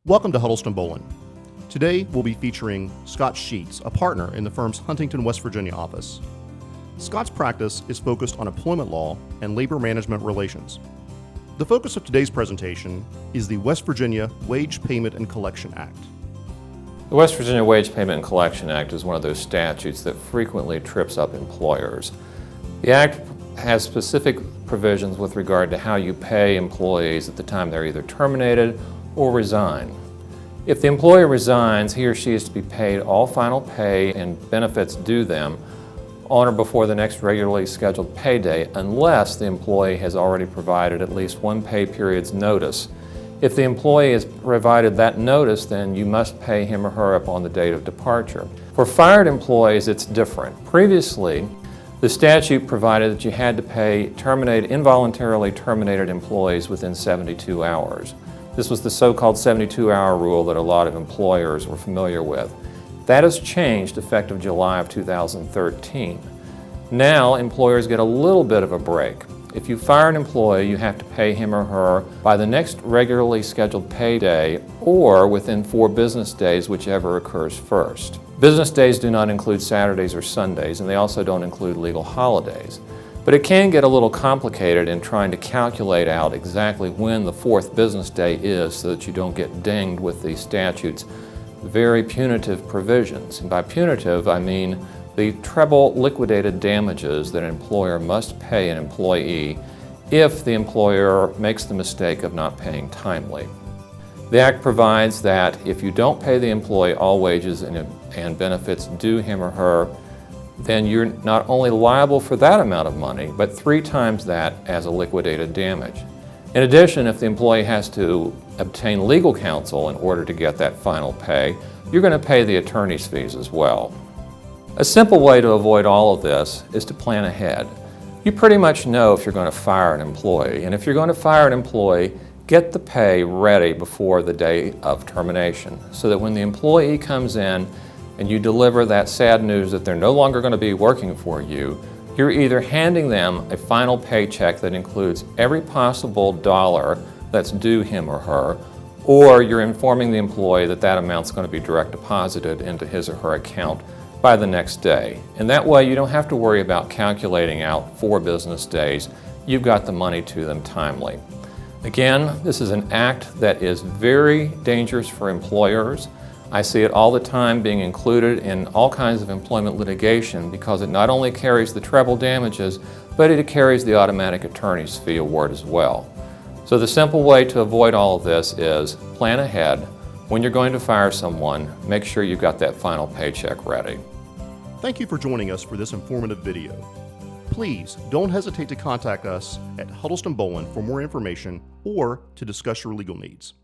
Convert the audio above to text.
Welcome to Huddleston Bolen. Today we'll be featuring Scott Sheets, a partner in the firm's Huntington, West Virginia office. Scott's practice is focused on employment law and labor management relations. The focus of today's presentation is the West Virginia Wage Payment and Collection Act. The West Virginia Wage Payment and Collection Act is one of those statutes that frequently trips up employers. The Act has specific provisions with regard to how you pay employees at the time they're either terminated or resign. If the employee resigns, he or she is to be paid all final pay and benefits due them on or before the next regularly scheduled payday unless the employee has already provided at least one pay period's notice. If the employee has provided that notice, then you must pay him or her upon the date of departure. For fired employees, it's different. Previously, the statute provided that you had to pay involuntarily terminated employees within 72 hours. This was the so-called 72-hour rule that a lot of employers were familiar with. That has changed effective July of 2013. Now, employers get a little bit of a break. If you fire an employee, you have to pay him or her by the next regularly scheduled payday or within 4 business days, whichever occurs first. Business days do not include Saturdays or Sundays, and they also don't include legal holidays. But it can get a little complicated in trying to calculate out exactly when the 4th business day is so that you don't get dinged with the statute's very punitive provisions. And by punitive, I mean the treble liquidated damages that an employer must pay an employee if the employer makes the mistake of not paying timely. The Act provides that if you don't pay the employee all wages and benefits due him or her, then you're not only liable for that amount of money, but 3 times that as a liquidated damage. In addition, if the employee has to obtain legal counsel in order to get that final pay, you're going to pay the attorney's fees as well. A simple way to avoid all of this is to plan ahead. You pretty much know if you're going to fire an employee, and if you're going to fire an employee, get the pay ready before the day of termination so that when the employee comes in and you deliver that sad news that they're no longer going to be working for you, you're either handing them a final paycheck that includes every possible dollar that's due him or her, or you're informing the employee that that amount's going to be direct deposited into his or her account by the next day. And that way you don't have to worry about calculating out 4 business days. You've got the money to them timely. Again, this is an act that is very dangerous for employers. I see it all the time being included in all kinds of employment litigation because it not only carries the treble damages, but it carries the automatic attorney's fee award as well. So the simple way to avoid all of this is plan ahead. When you're going to fire someone, make sure you've got that final paycheck ready. Thank you for joining us for this informative video. Please don't hesitate to contact us at Huddleston Bolen for more information or to discuss your legal needs.